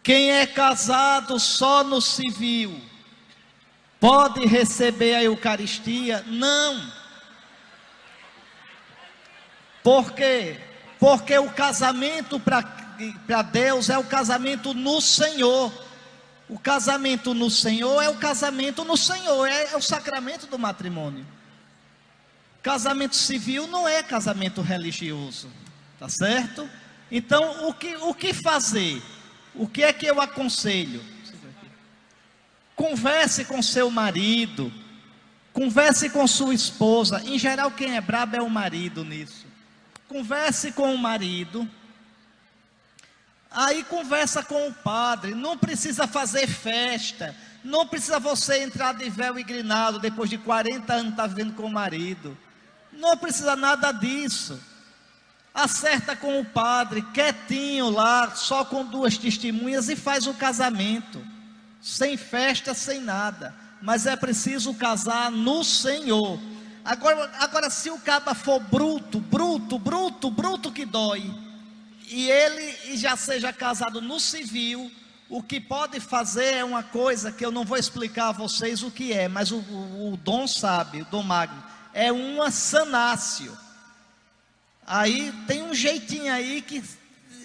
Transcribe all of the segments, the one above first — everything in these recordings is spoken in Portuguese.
Quem é casado só no civil pode receber a Eucaristia? Não. Por quê? Porque o casamento para Deus é o casamento no Senhor. O casamento no Senhor é o casamento no Senhor, é o sacramento do matrimônio. Casamento civil não é casamento religioso, tá certo? Então, o que fazer? O que é que eu aconselho? Converse com seu marido, converse com sua esposa. Em geral, quem é brabo é o marido nisso. Converse com o marido. Aí conversa com o padre. Não precisa fazer festa. Não precisa você entrar de véu e grinaldo depois de 40 anos estar vivendo com o marido. Não precisa nada disso. Acerta com o padre, quietinho lá, só com 2 testemunhas, e faz o casamento. Sem festa, sem nada. Mas é preciso casar no Senhor. Agora se o caba for bruto que dói, e ele já seja casado no civil, o que pode fazer é uma coisa que eu não vou explicar a vocês o que é, mas o Dom sabe, o Dom Magno, é uma sanácio. Aí tem um jeitinho aí que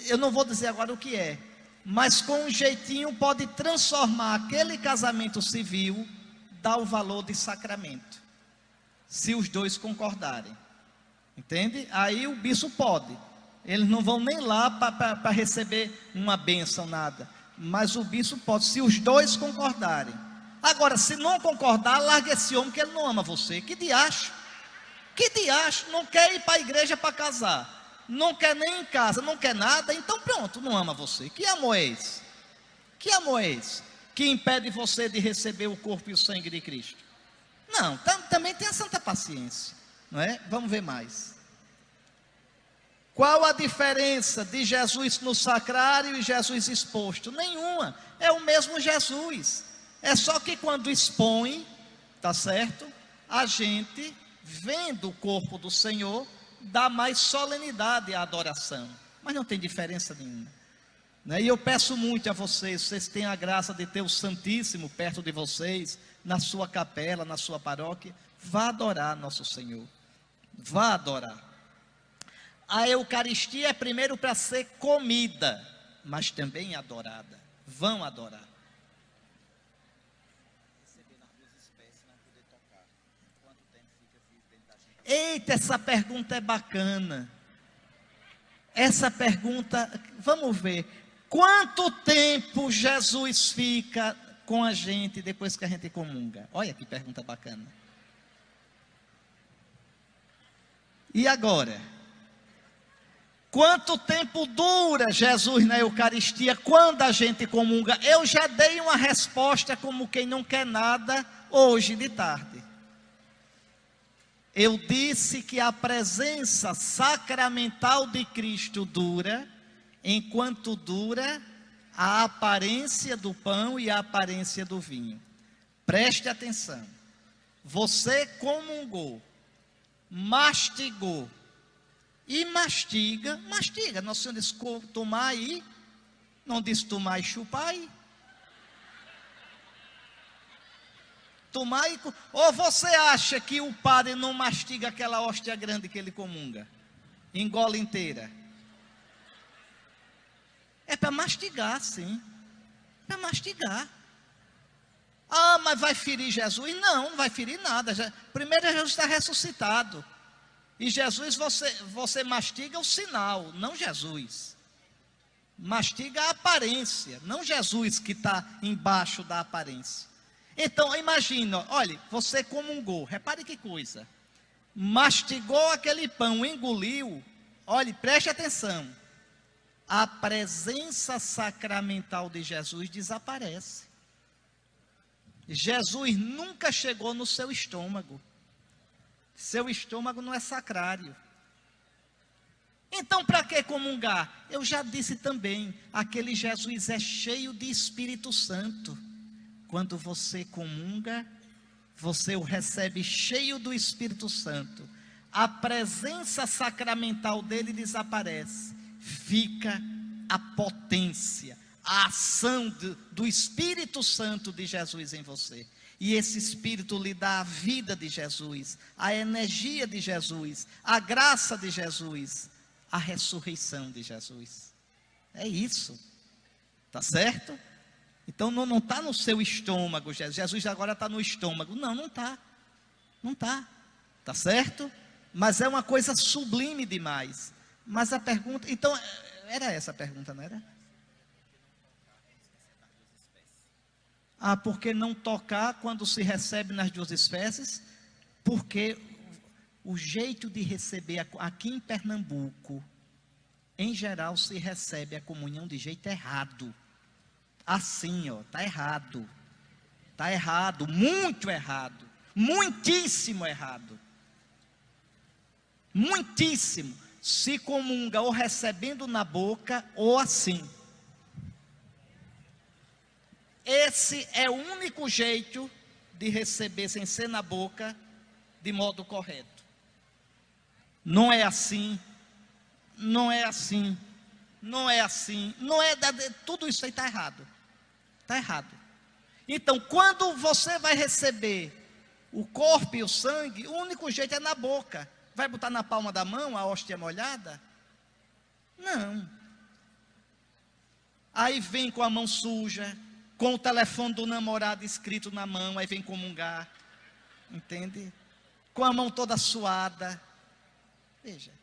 eu não vou dizer agora o que é, mas com um jeitinho pode transformar aquele casamento civil, dar o valor de sacramento, se os dois concordarem, entende? Aí o bispo pode, eles não vão nem lá para receber uma bênção, nada, mas o bispo pode, se os dois concordarem. Agora, se não concordar, larga esse homem que ele não ama você. Que diacho, não quer ir para a igreja para casar, não quer nem em casa, não quer nada, então pronto, não ama você. Que amor é esse? Que amor é esse? Que impede você de receber o corpo e o sangue de Cristo? Não, também tenha santa paciência, não é? Vamos ver mais. Qual a diferença de Jesus no sacrário e Jesus exposto? Nenhuma, é o mesmo Jesus. É só que quando expõe, tá certo? A gente, vendo o corpo do Senhor, dá mais solenidade à adoração. Mas não tem diferença nenhuma, né? E eu peço muito a vocês têm a graça de ter o Santíssimo perto de vocês, na sua capela, na sua paróquia, vá adorar nosso Senhor. Vá adorar. A Eucaristia é primeiro para ser comida, mas também adorada. Vão adorar. Eita, essa pergunta é bacana. Essa pergunta, vamos ver. Quanto tempo Jesus fica com a gente depois que a gente comunga? Olha que pergunta bacana. E agora? Quanto tempo dura Jesus na Eucaristia quando a gente comunga? Eu já dei uma resposta como quem não quer nada hoje de tarde. Eu disse que a presença sacramental de Cristo dura enquanto dura a aparência do pão e a aparência do vinho. Preste atenção. Você comungou, mastigou e mastiga. Nosso Senhor disse tomar aí, não disse tomar e chupar aí. Tomar e... Ou você acha que o padre não mastiga aquela hóstia grande que ele comunga? Engole inteira. É para mastigar, sim. Para mastigar. Ah, mas vai ferir Jesus? Não vai ferir nada. Primeiro, Jesus está ressuscitado. E Jesus, você mastiga o sinal, não Jesus. Mastiga a aparência, não Jesus que está embaixo da aparência. Então, imagina, olha, você comungou, repare que coisa. Mastigou aquele pão, engoliu, olhe, preste atenção. A presença sacramental de Jesus desaparece. Jesus nunca chegou no seu estômago. Seu estômago não é sacrário. Então, para que comungar? Eu já disse também, aquele Jesus é cheio de Espírito Santo. Quando você comunga, você o recebe cheio do Espírito Santo. A presença sacramental dele desaparece. Fica a potência, a ação do Espírito Santo de Jesus em você. E esse Espírito lhe dá a vida de Jesus, a energia de Jesus, a graça de Jesus, a ressurreição de Jesus. É isso. Tá certo? Então não está no seu estômago, Jesus agora está no estômago. Não está. Não está. Tá certo? Mas é uma coisa sublime demais. Mas a pergunta, então, era essa a pergunta, não era? Por que não tocar quando se recebe nas duas espécies? Porque o jeito de receber aqui em Pernambuco, em geral, se recebe a comunhão de jeito errado. Assim, ó, tá errado. Tá errado, muito errado. Muitíssimo errado. Muitíssimo. Se comunga ou recebendo na boca ou assim. Esse é o único jeito de receber sem ser na boca, de modo correto. Não é assim, não é assim, não é assim, não é, tudo isso aí está errado. Está errado. Então, quando você vai receber o corpo e o sangue, o único jeito é na boca. Vai botar na palma da mão a hóstia molhada? Não. Aí vem com a mão suja, com o telefone do namorado escrito na mão, aí vem comungar, entende? Com a mão toda suada. Veja.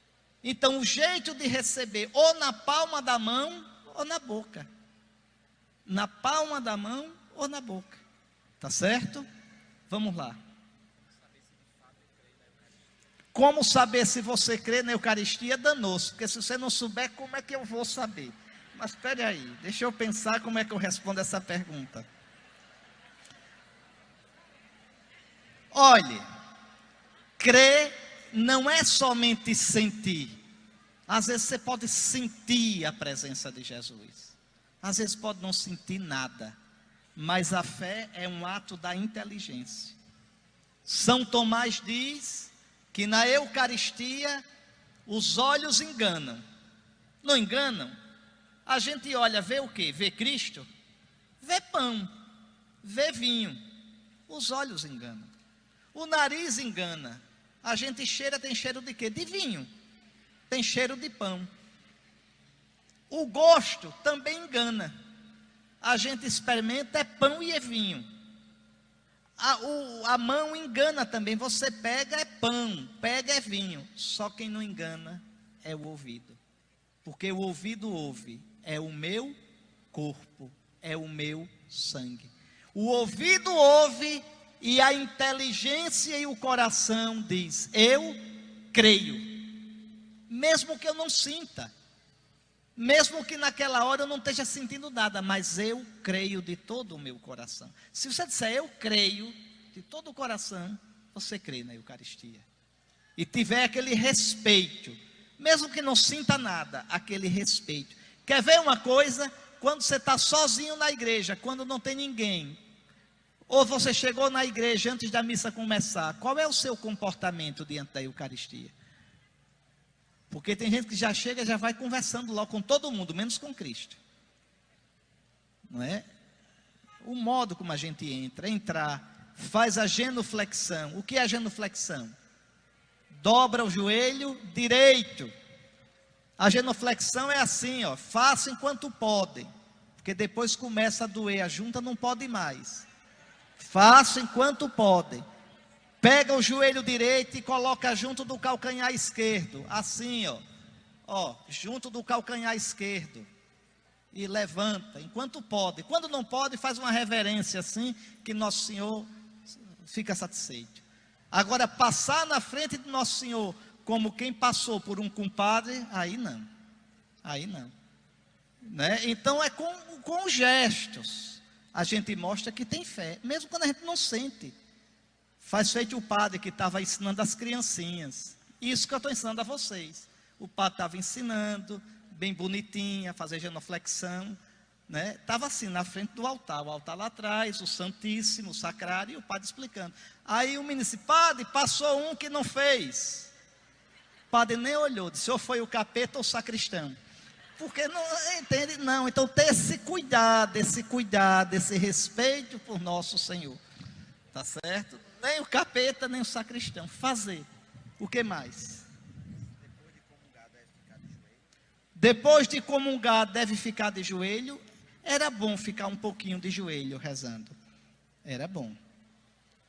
Então o jeito de receber, ou na palma da mão, ou na boca. Na palma da mão, ou na boca. Tá certo? Vamos lá. Como saber se você crê na Eucaristia? Danou-se, porque se você não souber, como é que eu vou saber? Mas espere aí, deixa eu pensar como é que eu respondo essa pergunta. Olhe, crer não é somente sentir. Às vezes você pode sentir a presença de Jesus. Às vezes pode não sentir nada. Mas a fé é um ato da inteligência. São Tomás diz que na Eucaristia os olhos enganam. Não enganam? A gente olha, vê o quê? Vê Cristo? Vê pão, vê vinho. Os olhos enganam. O nariz engana. A gente cheira, tem cheiro de quê? De vinho. Tem cheiro de pão. O gosto também engana. A gente experimenta, é pão e é vinho. A mão engana também. Você pega, é pão, pega, é vinho. Só quem não engana é o ouvido. Porque o ouvido ouve. É o meu corpo, é o meu sangue. O ouvido ouve e a inteligência e o coração diz: eu creio. Mesmo que eu não sinta, mesmo que naquela hora eu não esteja sentindo nada, mas eu creio de todo o meu coração. Se você disser eu creio de todo o coração, você crê na Eucaristia. E tiver aquele respeito, mesmo que não sinta nada, aquele respeito. Quer ver uma coisa? Quando você está sozinho na igreja, quando não tem ninguém, ou você chegou na igreja antes da missa começar, qual é o seu comportamento diante da Eucaristia? Porque tem gente que já chega e já vai conversando logo com todo mundo, menos com Cristo. Não é? O modo como a gente entra, entrar, faz a genuflexão. O que é a genuflexão? Dobra o joelho direito. A genuflexão é assim, ó, faça enquanto podem, porque depois começa a doer, a junta não pode mais. Faça enquanto podem. Pega o joelho direito e coloca junto do calcanhar esquerdo, assim, ó, junto do calcanhar esquerdo. E levanta, enquanto pode. Quando não pode, faz uma reverência assim, que Nosso Senhor fica satisfeito. Agora, passar na frente de Nosso Senhor como quem passou por um compadre, aí não. Aí não. Né? Então é com gestos. A gente mostra que tem fé, mesmo quando a gente não sente. Faz feito o padre que estava ensinando as criancinhas. Isso que eu estou ensinando a vocês. O padre estava ensinando, bem bonitinho, a fazer genuflexão. Né? Estava assim, na frente do altar. O altar lá atrás, o Santíssimo, o Sacrário, e o padre explicando. Aí o menino disse: padre, passou um que não fez. O padre nem olhou, disse: ou foi o capeta ou o sacristão. Porque não entende, não. Então, ter esse cuidado, esse respeito por nosso Senhor. Tá certo? Nem o capeta, nem o sacristão. Fazer. O que mais? Depois de comungar, deve ficar de joelho. Era bom ficar um pouquinho de joelho rezando. Era bom.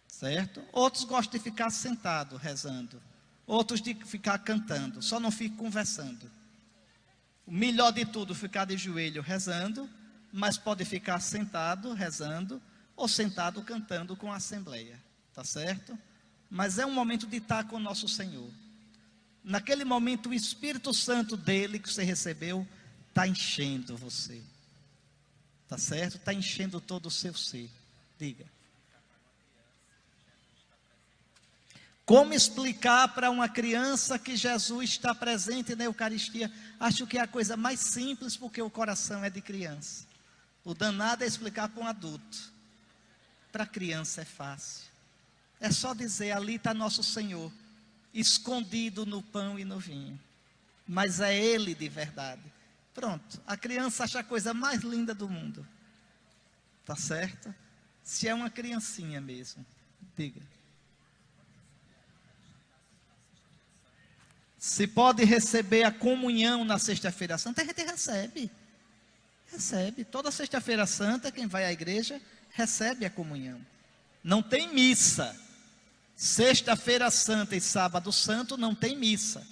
Certo? Outros gostam de ficar sentado rezando. Outros de ficar cantando. Só não fique conversando. O melhor de tudo, ficar de joelho rezando. Mas pode ficar sentado rezando. Ou sentado cantando com a assembleia. Tá certo? Mas é um momento de estar com o nosso Senhor. Naquele momento, o Espírito Santo dele que você recebeu está enchendo você. Tá certo? Está enchendo todo o seu ser. Diga. Como explicar para uma criança que Jesus está presente na Eucaristia? Acho que é a coisa mais simples, porque o coração é de criança. O danado é explicar para um adulto. Para a criança é fácil. É só dizer, ali está nosso Senhor, escondido no pão e no vinho. Mas é Ele de verdade. Pronto, a criança acha a coisa mais linda do mundo. Tá certo? Se é uma criancinha mesmo. Diga. Se pode receber a comunhão na sexta-feira santa, a gente recebe. Recebe. Toda sexta-feira santa, quem vai à igreja, recebe a comunhão. Não tem missa. Sexta-feira santa e sábado santo não tem missa.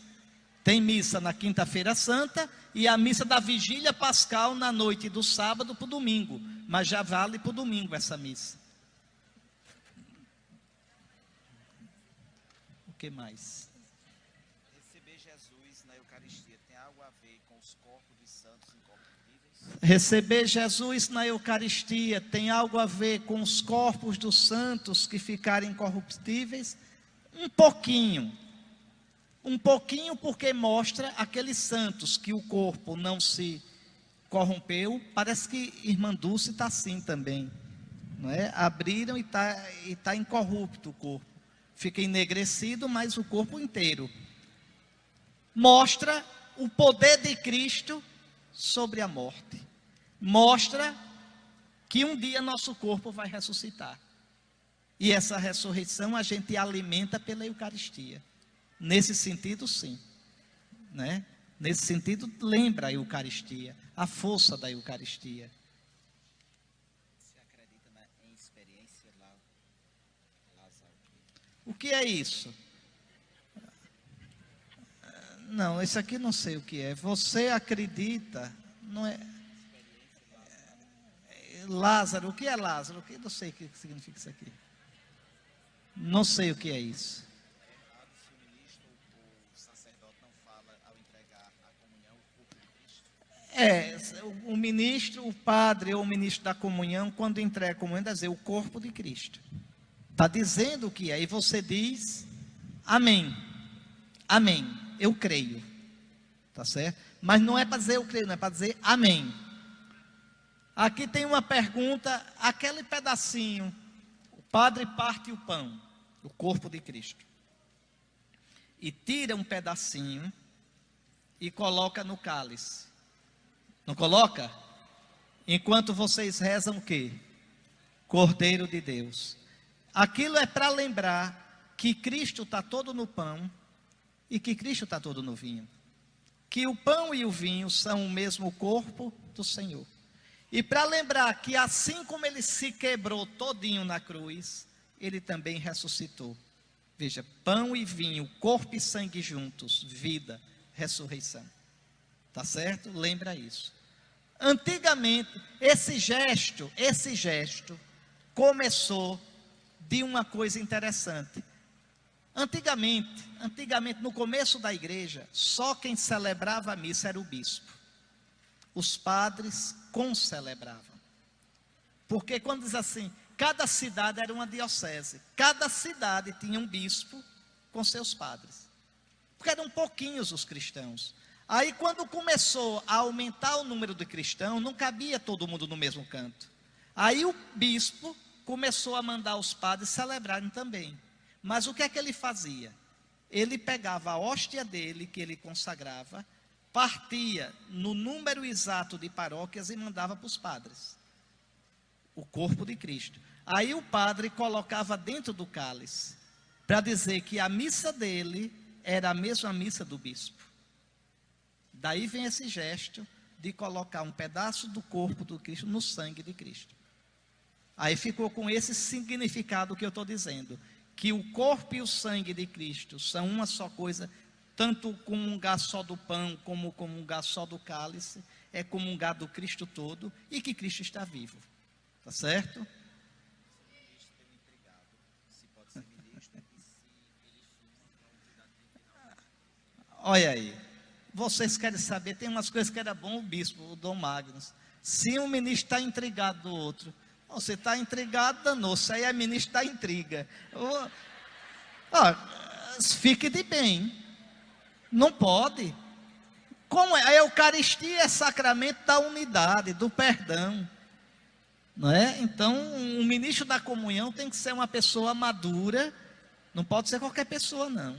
Tem missa na quinta-feira santa e a missa da vigília pascal na noite do sábado para o domingo. Mas já vale para o domingo essa missa. O que mais? Receber Jesus na Eucaristia tem algo a ver com os corpos dos santos incorruptíveis? Receber Jesus na Eucaristia tem algo a ver com os corpos dos santos que ficarem incorruptíveis? Um pouquinho. Um pouquinho, porque mostra aqueles santos que o corpo não se corrompeu. Parece que irmã Dulce está assim também, não é? Abriram e tá incorrupto o corpo. Fica enegrecido, mas o corpo inteiro. Mostra o poder de Cristo sobre a morte. Mostra que um dia nosso corpo vai ressuscitar. E essa ressurreição a gente alimenta pela Eucaristia. Nesse sentido, sim. Né? Nesse sentido, lembra a Eucaristia, a força da Eucaristia. Você acredita em experiência, Lázaro? O que é isso? Não, isso aqui não sei o que é. Você acredita, não é? Lázaro, o que é Lázaro? Eu não sei o que significa isso aqui. Não sei o que é isso. Se o ministro ou o sacerdote não fala ao entregar a comunhão, o corpo de Cristo? O ministro, o padre ou o ministro da comunhão, quando entrega a comunhão, deve dizer o corpo de Cristo. Está dizendo o que é. E você diz, amém. Amém. Eu creio. Tá certo? Mas não é para dizer eu creio, não é para dizer amém. Aqui tem uma pergunta, aquele pedacinho, o padre parte o pão, o corpo de Cristo, e tira um pedacinho e coloca no cálice. Não coloca? Enquanto vocês rezam o quê? Cordeiro de Deus. Aquilo é para lembrar que Cristo está todo no pão e que Cristo está todo no vinho. Que o pão e o vinho são o mesmo corpo do Senhor. E para lembrar que assim como ele se quebrou todinho na cruz, ele também ressuscitou. Veja, pão e vinho, corpo e sangue juntos, vida, ressurreição. Tá certo? Lembra isso. Antigamente, esse gesto começou de uma coisa interessante. Antigamente, no começo da igreja, só quem celebrava a missa era o bispo. Os padres concelebravam. Porque quando diz assim, cada cidade era uma diocese. Cada cidade tinha um bispo com seus padres. Porque eram pouquinhos os cristãos. Aí quando começou a aumentar o número de cristãos, não cabia todo mundo no mesmo canto. Aí o bispo começou a mandar os padres celebrarem também. Mas o que é que ele fazia? Ele pegava a hóstia dele, que ele consagrava, partia no número exato de paróquias e mandava para os padres o corpo de Cristo. Aí o padre colocava dentro do cálice, para dizer que a missa dele era a mesma missa do bispo. Daí vem esse gesto de colocar um pedaço do corpo do Cristo no sangue de Cristo. Aí ficou com esse significado que eu estou dizendo, que o corpo e o sangue de Cristo são uma só coisa, tanto comungar só do pão, como comungar só do cálice, é comungar do Cristo todo, e que Cristo está vivo. Tá certo? Olha aí, vocês querem saber, tem umas coisas que era bom o bispo, o Dom Magnus. Se um ministro está intrigado do outro, você está intrigado, danou-se, aí a ministra está intriga. Fique de bem, não pode. Como é? A Eucaristia é sacramento da unidade, do perdão. Não é? Então, um ministro da comunhão tem que ser uma pessoa madura, não pode ser qualquer pessoa, não.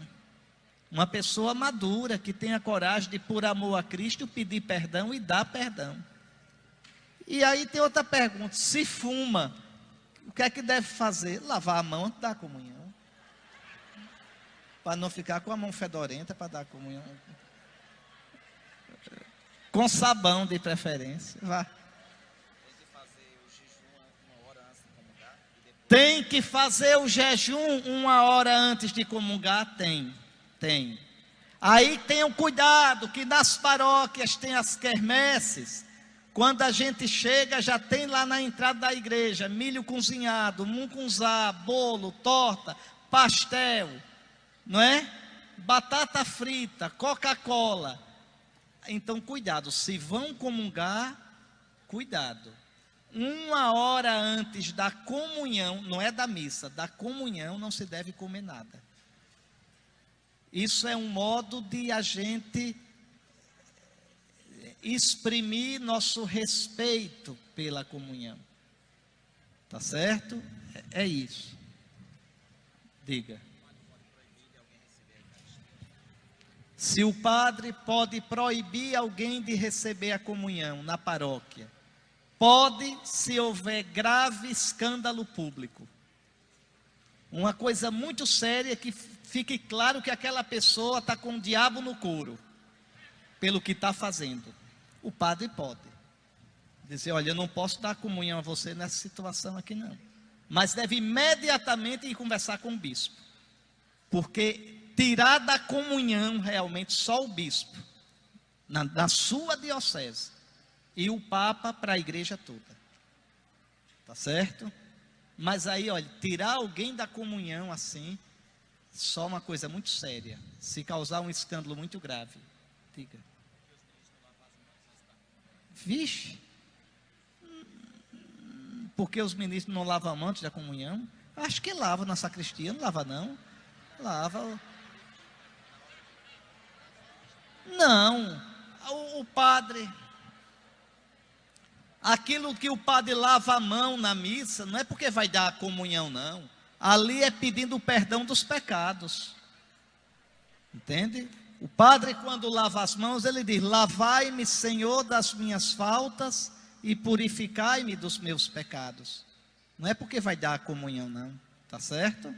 Uma pessoa madura, que tenha coragem de, por amor a Cristo, pedir perdão e dar perdão. E aí tem outra pergunta: se fuma, o que é que deve fazer? Lavar a mão antes da comunhão, para não ficar com a mão fedorenta para dar comunhão. Com sabão de preferência. Vá. Tem que fazer o jejum 1 hora antes de comungar? Tem. Aí tenham cuidado, que nas paróquias tem as quermesses. Quando a gente chega, já tem lá na entrada da igreja milho cozinhado, mungunzá, bolo, torta, pastel, não é? Batata frita, Coca-Cola. Então cuidado, se vão comungar, cuidado. 1 hora antes da comunhão, não é da missa, da comunhão, não se deve comer nada. Isso é um modo de a gente exprimir nosso respeito pela comunhão. Tá certo? É isso. Diga. Se o padre pode proibir alguém de receber a comunhão na paróquia, pode, se houver grave escândalo público. Uma coisa muito séria, que fique claro que aquela pessoa está com o diabo no couro, pelo que está fazendo. O padre pode dizer: olha, eu não posso dar comunhão a você nessa situação aqui não. Mas deve imediatamente ir conversar com o bispo. Porque tirar da comunhão realmente só o bispo, na sua diocese. E o Papa para a igreja toda. Tá certo? Mas aí, olha, tirar alguém da comunhão assim, só uma coisa muito séria. Se causar um escândalo muito grave. Diga. Vixe. Porque os ministros não lavam a mão antes da comunhão? Acho que lava na sacristia, não lava não? Lava. Não. O padre... Aquilo que o padre lava a mão na missa, não é porque vai dar a comunhão, não. Ali é pedindo o perdão dos pecados. Entende? O padre, quando lava as mãos, ele diz: lavai-me, Senhor, das minhas faltas e purificai-me dos meus pecados. Não é porque vai dar a comunhão, não. Tá certo?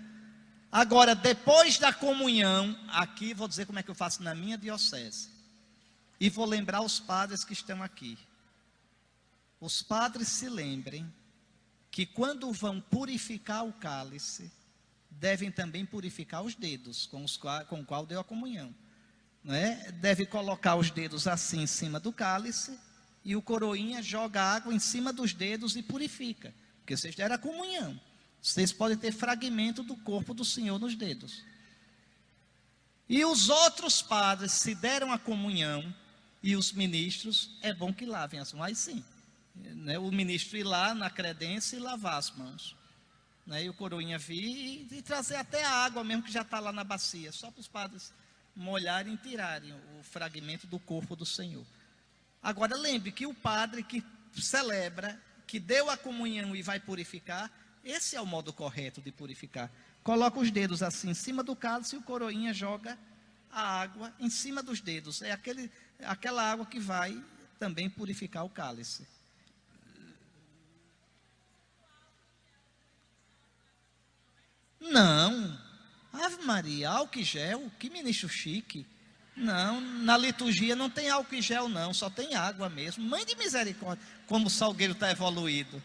Agora, depois da comunhão, aqui vou dizer como é que eu faço na minha diocese. E vou lembrar os padres que estão aqui. Os padres se lembrem que quando vão purificar o cálice, devem também purificar os dedos com o qual deu a comunhão. Não é? Deve colocar os dedos assim em cima do cálice, e o coroinha joga água em cima dos dedos e purifica. Porque vocês deram a comunhão. Vocês podem ter fragmento do corpo do Senhor nos dedos. E os outros padres, se deram a comunhão, e os ministros, é bom que lavem as mãos, sim. O ministro ir lá na credência e lavar as mãos, e o coroinha vir e trazer até a água mesmo que já está lá na bacia, só para os padres molharem e tirarem o fragmento do corpo do Senhor. Agora lembre que o padre que celebra, que deu a comunhão e vai purificar, esse é o modo correto de purificar. Coloca os dedos assim em cima do cálice e o coroinha joga a água em cima dos dedos. É aquele aquela água que vai também purificar o cálice. Não, Ave Maria, álcool e gel, que ministro chique. Não, na liturgia não tem álcool e gel não, só tem água mesmo. Mãe de misericórdia, como o Salgueiro está evoluído.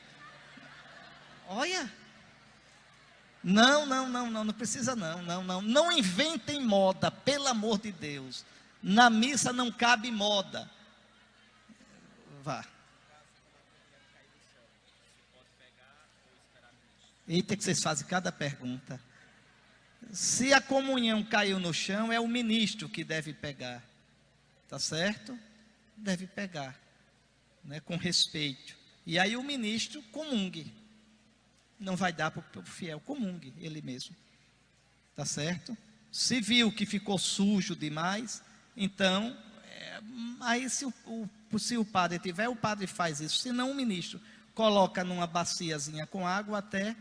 Olha, não precisa não inventem moda, pelo amor de Deus. Na missa não cabe moda. Vá. Eita, que vocês fazem cada pergunta. Se a comunhão caiu no chão, é o ministro que deve pegar. Tá certo? Deve pegar, né, com respeito. E aí o ministro comungue. Não vai dar para o fiel, comungue ele mesmo. Tá certo? Se viu que ficou sujo demais, então, aí se o padre tiver, o padre faz isso. Se não, o ministro coloca numa baciazinha com água até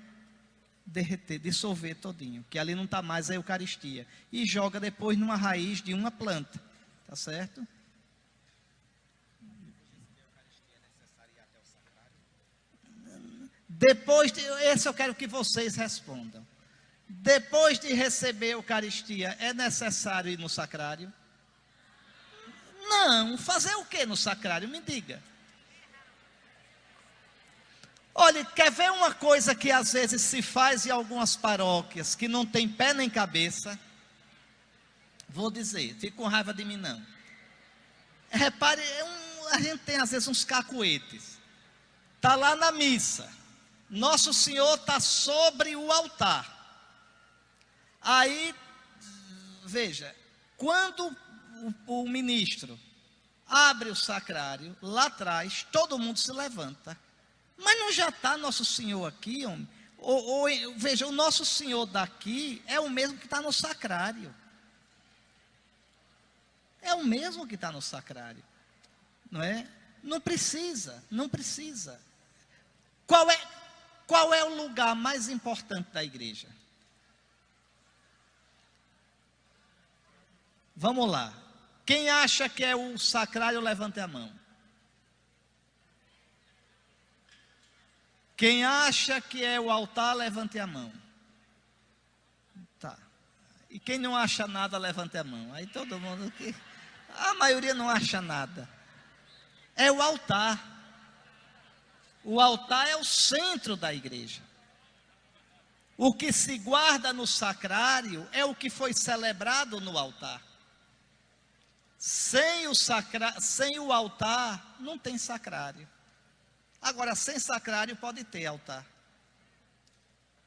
derreter, dissolver todinho, que ali não está mais a Eucaristia, e joga depois numa raiz de uma planta, tá certo? Esse eu quero que vocês respondam. Depois de receber a Eucaristia, é necessário ir no sacrário? Não, fazer o que no sacrário? Me diga. Olha, quer ver uma coisa que às vezes se faz em algumas paróquias, que não tem pé nem cabeça? Vou dizer, fique com raiva de mim não. Repare, a gente tem às vezes uns cacuetes. Está lá na missa, Nosso Senhor está sobre o altar. Aí, veja, quando o ministro abre o sacrário, lá atrás, todo mundo se levanta. Mas não já está Nosso Senhor aqui, homem? Veja, o Nosso Senhor daqui é o mesmo que está no sacrário. É o mesmo que está no sacrário. Não é? Não precisa. Qual é o lugar mais importante da igreja? Vamos lá. Quem acha que é o sacrário, levante a mão. Quem acha que é o altar, levante a mão. Tá. E quem não acha nada, levante a mão. Aí todo mundo que... A maioria não acha nada. É o altar. O altar é o centro da igreja. O que se guarda no sacrário é o que foi celebrado no altar. Sem o altar, não tem sacrário. Agora, sem sacrário pode ter altar.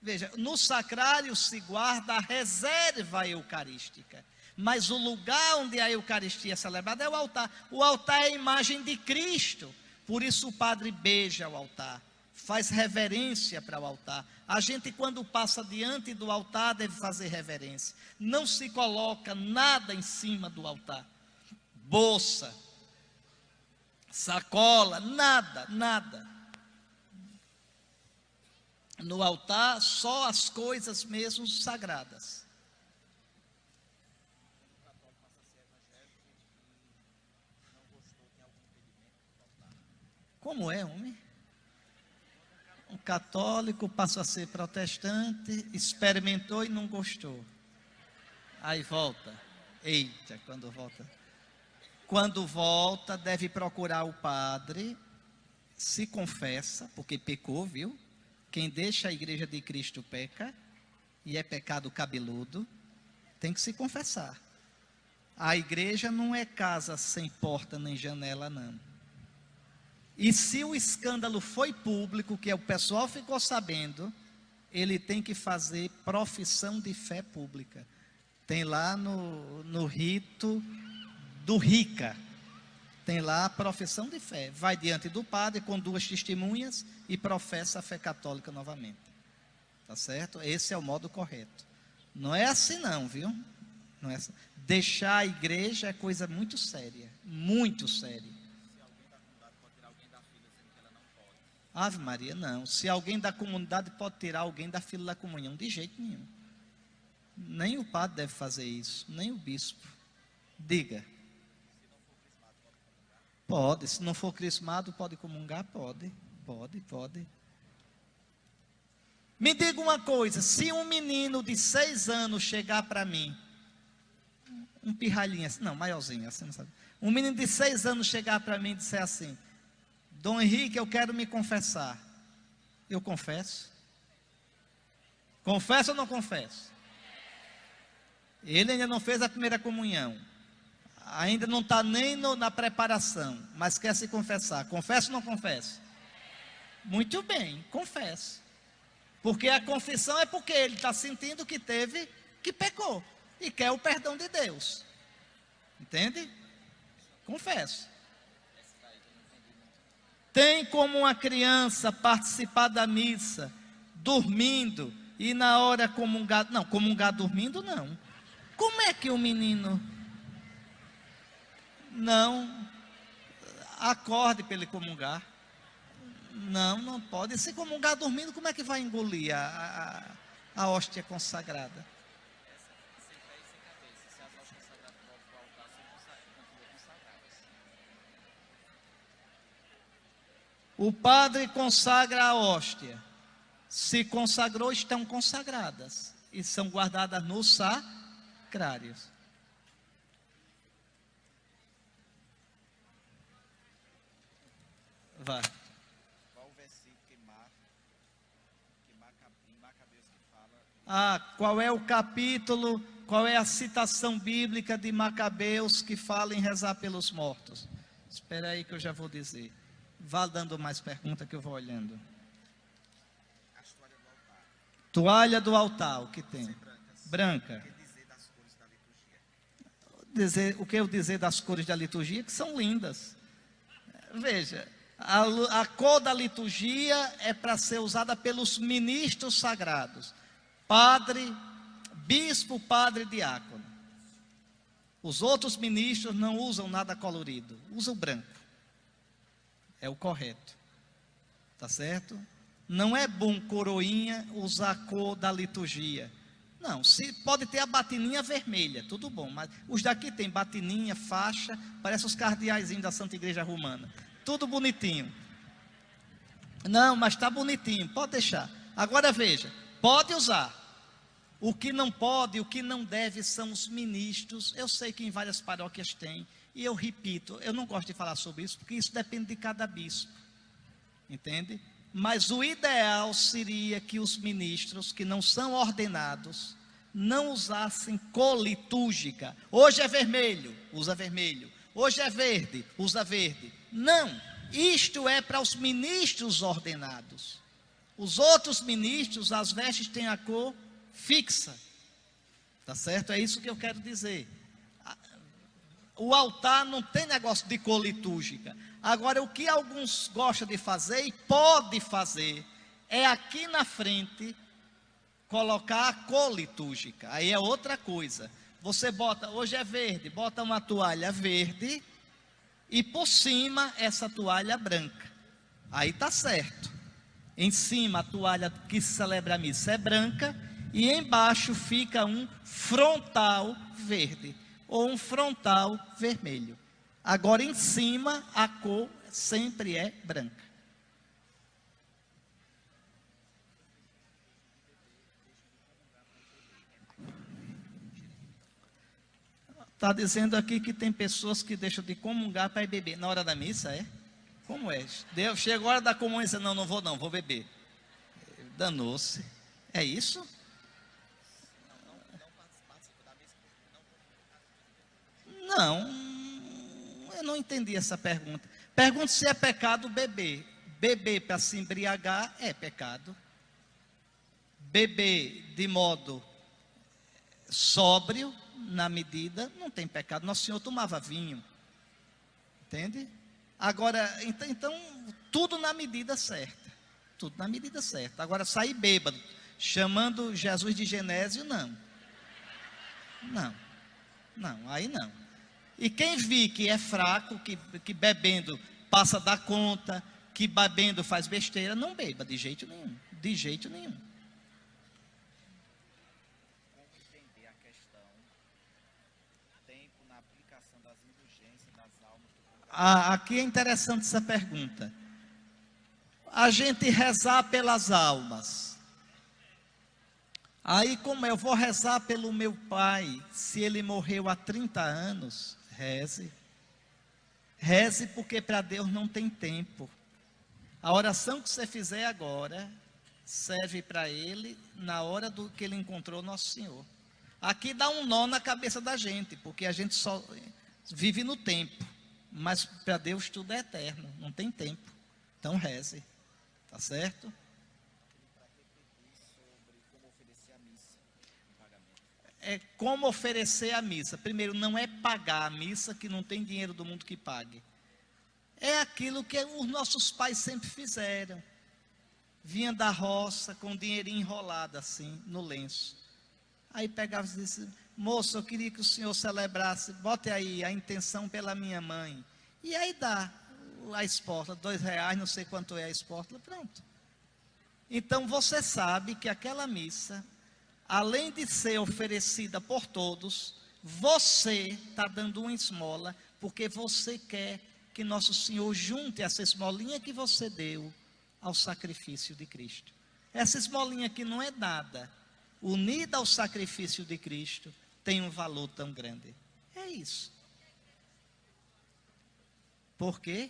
Veja, no sacrário se guarda a reserva eucarística. Mas o lugar onde a Eucaristia é celebrada é o altar. O altar é a imagem de Cristo. Por isso o padre beija o altar. Faz reverência para o altar. A gente, quando passa diante do altar, deve fazer reverência. Não se coloca nada em cima do altar. Bolsa, sacola, nada. No altar, só as coisas mesmo sagradas. Como é, homem? Um católico passou a ser protestante, experimentou e não gostou. Aí volta. Eita, quando volta. Quando volta, deve procurar o padre, se confessa, porque pecou, viu? Quem deixa a igreja de Cristo peca, e é pecado cabeludo, tem que se confessar. A igreja não é casa sem porta nem janela, não. E se o escândalo foi público, que o pessoal ficou sabendo, ele tem que fazer profissão de fé pública. Tem lá no rito do Rica, tem lá a profissão de fé. Vai diante do padre com 2 testemunhas e professa a fé católica novamente. Tá certo? Esse é o modo correto. Não é assim não, viu? Não é assim. Deixar a igreja é coisa muito séria, muito séria. Ave Maria, não. Se alguém da comunidade pode tirar alguém da fila da comunhão, de jeito nenhum. Nem o padre deve fazer isso, nem o bispo. Diga. Pode, se não for crismado, pode comungar? Pode. Me diga uma coisa, se um menino de 6 anos chegar para mim, um pirralhinho, não, maiorzinho, assim não sabe. Um menino de 6 anos chegar para mim e disser assim: Dom Henrique, eu quero me confessar. Eu confesso? Confesso ou não confesso? Ele ainda não fez a primeira comunhão. Ainda não está nem na preparação, mas quer se confessar. Confesso ou não confesso? Muito bem, confesso. Porque a confissão é porque ele está sentindo que pecou. E quer o perdão de Deus. Entende? Confesso. Tem como uma criança participar da missa dormindo e na hora comungar? Não, comungar dormindo não. Como é que o menino não acorde para ele comungar? Não pode. Se comungar dormindo, como é que vai engolir a hóstia consagrada? O padre consagra a hóstia. Se consagrou, estão consagradas. E são guardadas nos sacrários. Vai. Qual o versículo em Macabeus que fala? Qual é o capítulo, qual é a citação bíblica de Macabeus que fala em rezar pelos mortos? Espera aí que eu já vou dizer. Vá dando mais perguntas que eu vou olhando. As toalhas do altar. Toalha do altar, o que tem? Branca. O que dizer das cores da liturgia? O que eu dizer das cores da liturgia? Que são lindas. Veja, a cor da liturgia é para ser usada pelos ministros sagrados. Padre, bispo, padre, diácono. Os outros ministros não usam nada colorido, usam branco. É o correto. Tá certo? Não é bom coroinha usar a cor da liturgia. Não, se pode ter a batininha vermelha, tudo bom, mas os daqui tem batininha, faixa, parece os cardeaizinhos da Santa Igreja Romana. Tudo bonitinho. Não, mas está bonitinho, pode deixar. Agora veja, pode usar. O que não pode, o que não deve são os ministros. Eu sei que em várias paróquias tem. E eu repito, eu não gosto de falar sobre isso, porque isso depende de cada bispo. Entende? Mas o ideal seria que os ministros que não são ordenados não usassem cor litúrgica. Hoje é vermelho, usa vermelho. Hoje é verde, usa verde. Não, isto é para os ministros ordenados. Os outros ministros, as vestes têm a cor fixa. Tá certo? É isso que eu quero dizer. O altar não tem negócio de cor litúrgica. Agora, o que alguns gostam de fazer e pode fazer é aqui na frente colocar a cor litúrgica. Aí é outra coisa. Você bota, hoje é verde, bota uma toalha verde e por cima essa toalha branca. Aí tá certo. Em cima a toalha que celebra a missa é branca e embaixo fica um frontal verde ou um frontal vermelho. Agora em cima a cor sempre é branca. Está dizendo aqui que tem pessoas que deixam de comungar para ir beber na hora da missa, é? Como é? Chega a hora da comunhão e diz, não vou não, vou beber. Danou-se. É isso? Não, eu não entendi essa pergunta. Pergunto se é pecado beber. Beber para se embriagar é pecado. Beber de modo sóbrio, na medida, não tem pecado. Nosso Senhor tomava vinho. Entende? Agora, então, tudo na medida certa. Tudo na medida certa. Agora, sair bêbado, chamando Jesus de Genésio, não. Não, aí não. E quem vi que é fraco, que bebendo passa da conta, que bebendo faz besteira, não beba de jeito nenhum. De jeito nenhum. Como entender a questão tempo na aplicação das indulgências das almas do Aqui é interessante essa pergunta. A gente rezar pelas almas. Aí, como eu vou rezar pelo meu pai, se ele morreu há 30 anos, reze. Reze, porque para Deus não tem tempo. A oração que você fizer agora serve para ele na hora do que ele encontrou Nosso Senhor. Aqui dá um nó na cabeça da gente, porque a gente só vive no tempo, mas para Deus tudo é eterno, não tem tempo. Então reze, tá certo? É como oferecer a missa. Primeiro, não é pagar a missa, que não tem dinheiro do mundo que pague. É aquilo que os nossos pais sempre fizeram. Vinha da roça com o dinheirinho enrolado assim, no lenço. Aí pegava e disse: moço, eu queria que o senhor celebrasse, bote aí a intenção pela minha mãe. E aí dá a espórtula, R$2, não sei quanto é a espórtula, pronto. Então você sabe que aquela missa, além de ser oferecida por todos, você está dando uma esmola, porque você quer que Nosso Senhor junte essa esmolinha que você deu ao sacrifício de Cristo. Essa esmolinha que não é nada, unida ao sacrifício de Cristo, tem um valor tão grande. É isso. Por quê?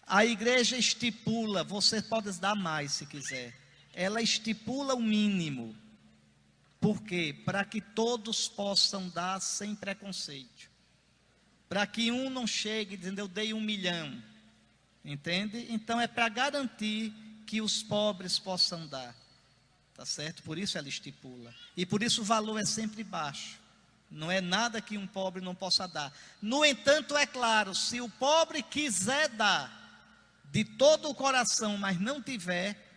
A igreja estipula, você pode dar mais se quiser. Ela estipula o mínimo. Por quê? Para que todos possam dar sem preconceito. Para que um não chegue dizendo: eu dei 1 milhão. Entende? Então é para garantir que os pobres possam dar. Tá certo? Por isso ela estipula. E por isso o valor é sempre baixo. Não é nada que um pobre não possa dar. No entanto, é claro, se o pobre quiser dar de todo o coração, mas não tiver,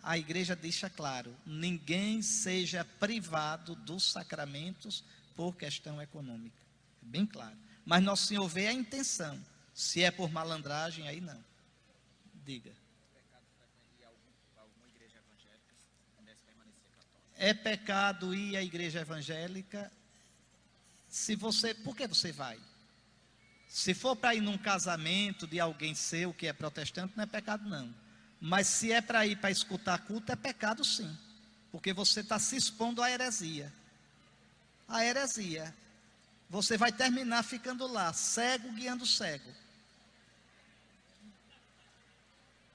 a igreja deixa claro: ninguém seja privado dos sacramentos por questão econômica. É bem claro. Mas Nosso Senhor vê a intenção. Se é por malandragem, aí não. Diga. É pecado ir à igreja evangélica. Se você, por que você vai? Se for para ir num casamento de alguém seu que é protestante, não é pecado não. Mas se é para ir para escutar culto, é pecado sim. Porque você está se expondo à heresia. A heresia. Você vai terminar ficando lá, cego guiando cego.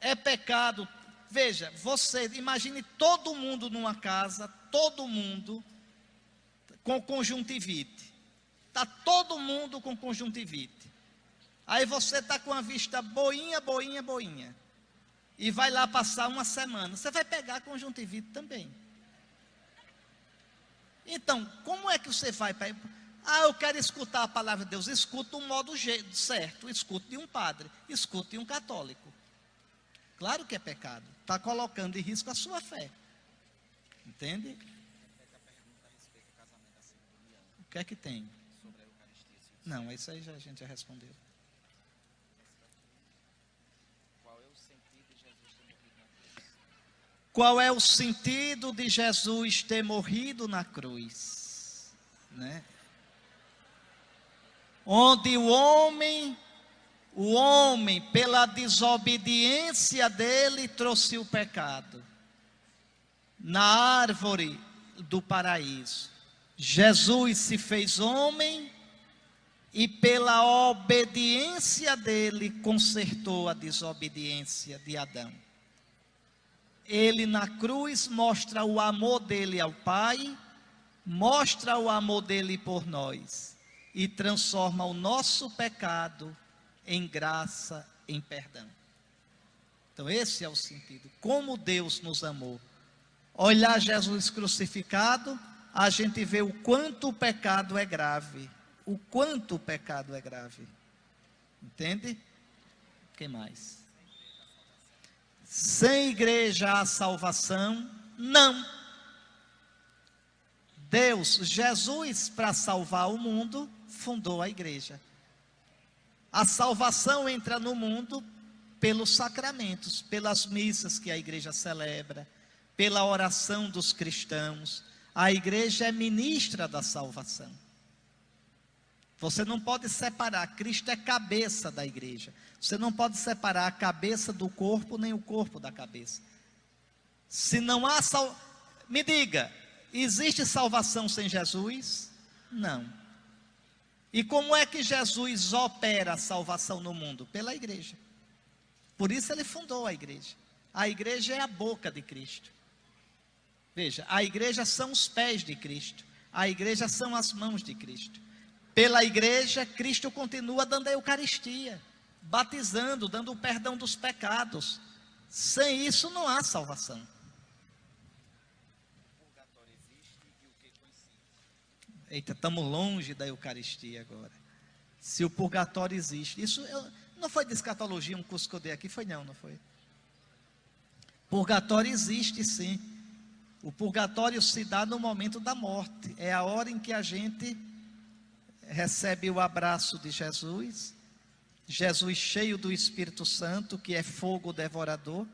É pecado. Veja, você imagine todo mundo numa casa, todo mundo com conjuntivite. Está todo mundo com conjuntivite. Aí você está com a vista boinha, boinha, boinha. E vai lá passar uma semana. Você vai pegar conjuntivite também. Então, como é que você vai para... eu quero escutar a palavra de Deus. Escuta do modo certo. Escuta de um padre. Escuta de um católico. Claro que é pecado. Está colocando em risco a sua fé. Entende? O que é que tem? Não, isso aí a gente já respondeu. Qual é o sentido de Jesus ter morrido na cruz? Né? Onde o homem, pela desobediência dele, trouxe o pecado. Na árvore do paraíso, Jesus se fez homem e pela obediência dele consertou a desobediência de Adão. Ele na cruz mostra o amor dele ao Pai, mostra o amor dele por nós e transforma o nosso pecado em graça, em perdão. Então esse é o sentido. Como Deus nos amou. Olhar Jesus crucificado, a gente vê o quanto o pecado é grave. O quanto o pecado é grave. Entende? O que mais? Sem igreja há salvação? Não. Deus, Jesus, para salvar o mundo, fundou a igreja. A salvação entra no mundo pelos sacramentos, pelas missas que a igreja celebra, pela oração dos cristãos. A igreja é ministra da salvação. Você não pode separar. Cristo é cabeça da igreja. Você não pode separar a cabeça do corpo, nem o corpo da cabeça. Se não há me diga, existe salvação sem Jesus? Não. E como é que Jesus opera a salvação no mundo? Pela igreja. Por isso ele fundou a igreja. A igreja é a boca de Cristo. Veja, a igreja são os pés de Cristo. A igreja são as mãos de Cristo. Pela igreja, Cristo continua dando a Eucaristia, batizando, dando o perdão dos pecados. Sem isso não há salvação. O purgatório existe e o que coincide? Eita, estamos longe da Eucaristia agora. Se o purgatório existe, isso não foi de escatologia um curso que eu dei aqui, não foi? Purgatório existe sim. O purgatório se dá no momento da morte. É a hora em que a gente recebe o abraço de Jesus. Jesus cheio do Espírito Santo, que é fogo devorador.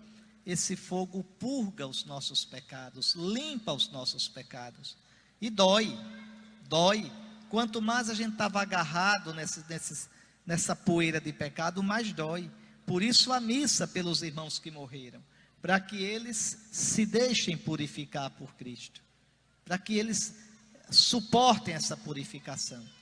Esse fogo purga os nossos pecados, limpa os nossos pecados. E dói. Quanto mais a gente estava agarrado nessa poeira de pecado, mais dói. Por isso a missa pelos irmãos que morreram, para que eles se deixem purificar por Cristo, para que eles suportem essa purificação.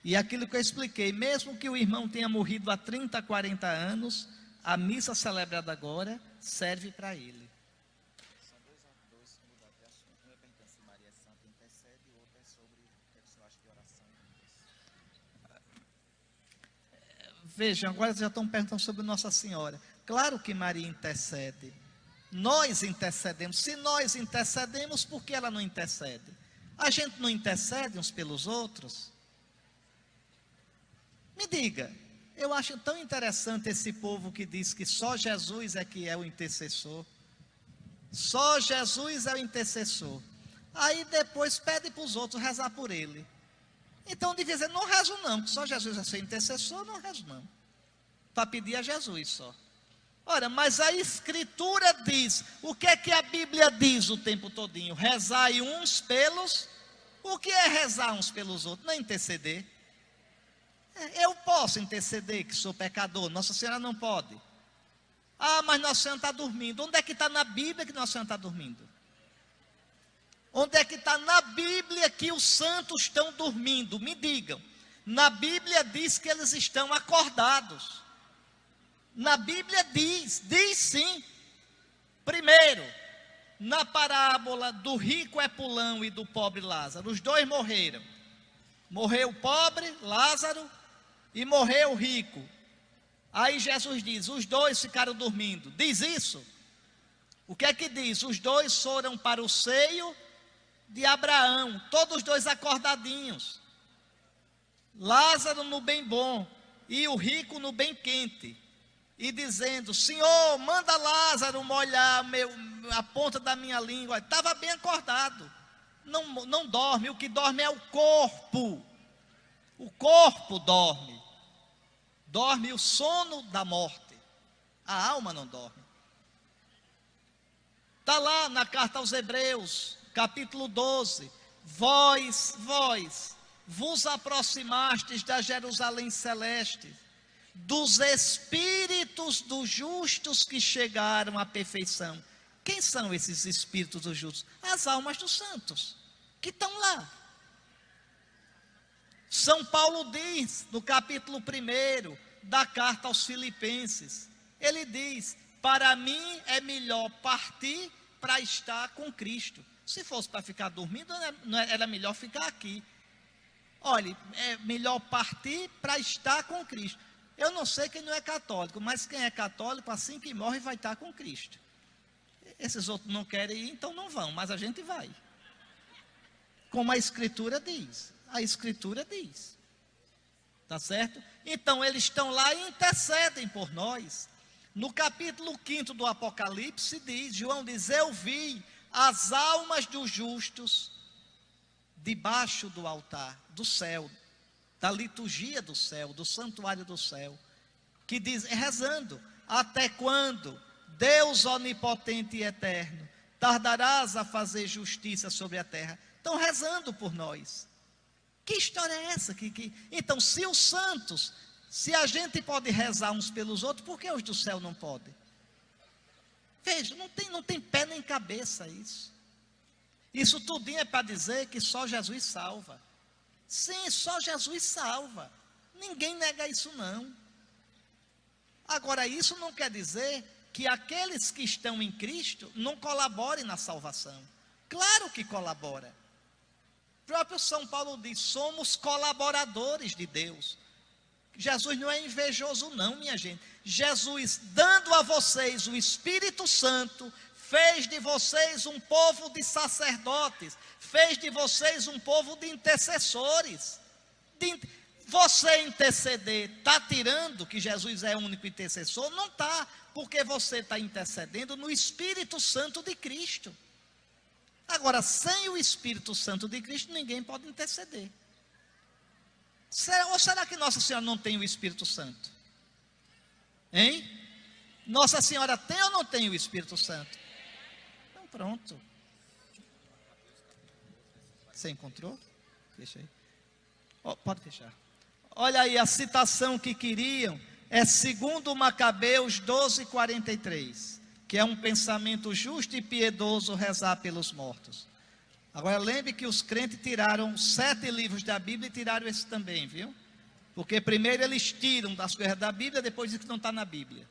E aquilo que eu expliquei, mesmo que o irmão tenha morrido há 30, 40 anos, a missa celebrada agora serve para ele. São dois mudados de assunto. Um é perguntando se Maria é Santa intercede, e o outro é sobre o que você acha de oração. Vejam, agora já estão perguntando sobre Nossa Senhora. Claro que Maria intercede. Nós intercedemos. Se nós intercedemos, por que ela não intercede? A gente não intercede uns pelos outros? Me diga, eu acho tão interessante esse povo que diz que só Jesus é que é o intercessor. Só Jesus é o intercessor. Aí depois pede para os outros rezar por ele. Então devia dizer, não rezo não, que só Jesus é seu intercessor, não rezo não. Para pedir a Jesus só. Ora, mas a Escritura diz, o que é que a Bíblia diz o tempo todinho? Rezai uns pelos, o que é rezar uns pelos outros? Não é interceder. Eu posso interceder que sou pecador, Nossa Senhora não pode. Ah, mas Nossa Senhora está dormindo. Onde é que está na Bíblia que Nossa Senhora está dormindo? Onde é que está na Bíblia que os santos estão dormindo? Me digam. Na Bíblia diz que eles estão acordados. Na Bíblia diz sim. Primeiro, na parábola do rico Epulão e do pobre Lázaro, os dois morreram. Morreu o pobre, Lázaro, e morreu o rico. Aí Jesus diz, os dois ficaram dormindo. Diz isso? O que é que diz? Os dois foram para o seio de Abraão, todos os dois acordadinhos. Lázaro no bem bom e o rico no bem quente. E dizendo, Senhor, manda Lázaro molhar a ponta da minha língua. Estava bem acordado. Não dorme, o que dorme é o corpo. O corpo dorme. Dorme o sono da morte. A alma não dorme. Está lá na carta aos Hebreus, capítulo 12. Vós vos aproximastes da Jerusalém celeste, dos espíritos dos justos que chegaram à perfeição. Quem são esses espíritos dos justos? As almas dos santos, que estão lá. São Paulo diz, no capítulo 1 da carta aos Filipenses, ele diz, para mim é melhor partir para estar com Cristo. Se fosse para ficar dormindo, era melhor ficar aqui. Olha, é melhor partir para estar com Cristo. Eu não sei quem não é católico, mas quem é católico, assim que morre, vai estar com Cristo. Esses outros não querem ir, então não vão, mas a gente vai. Como a Escritura diz. A Escritura diz. Tá certo? Então eles estão lá e intercedem por nós. No capítulo 5 do Apocalipse diz, João diz, eu vi as almas dos justos debaixo do altar, do céu, da liturgia do céu, do santuário do céu, que diz, rezando, até quando, Deus onipotente e eterno, tardarás a fazer justiça sobre a terra? Estão rezando por nós. Que história é essa? Então, se os santos, se a gente pode rezar uns pelos outros, por que os do céu não podem? Veja, não tem pé nem cabeça isso. Isso tudinho é para dizer que só Jesus salva. Sim, só Jesus salva. Ninguém nega isso não. Agora, isso não quer dizer que aqueles que estão em Cristo não colaborem na salvação. Claro que colabora. O próprio São Paulo diz, somos colaboradores de Deus. Jesus não é invejoso não, minha gente. Jesus, dando a vocês o Espírito Santo, fez de vocês um povo de sacerdotes, fez de vocês um povo de intercessores. Você interceder, está tirando que Jesus é o único intercessor? Não está, porque você está intercedendo no Espírito Santo de Cristo. Agora, sem o Espírito Santo de Cristo, ninguém pode interceder. Ou será que Nossa Senhora não tem o Espírito Santo? Hein? Nossa Senhora tem ou não tem o Espírito Santo? Então pronto. Você encontrou? Deixa aí. Pode fechar. Olha aí, a citação que queriam é segundo Macabeus 12:43, que é um pensamento justo e piedoso rezar pelos mortos. Agora lembre que os crentes tiraram 7 livros da Bíblia e tiraram esse também, viu? Porque primeiro eles tiram das coisas da Bíblia, depois dizem que não está na Bíblia.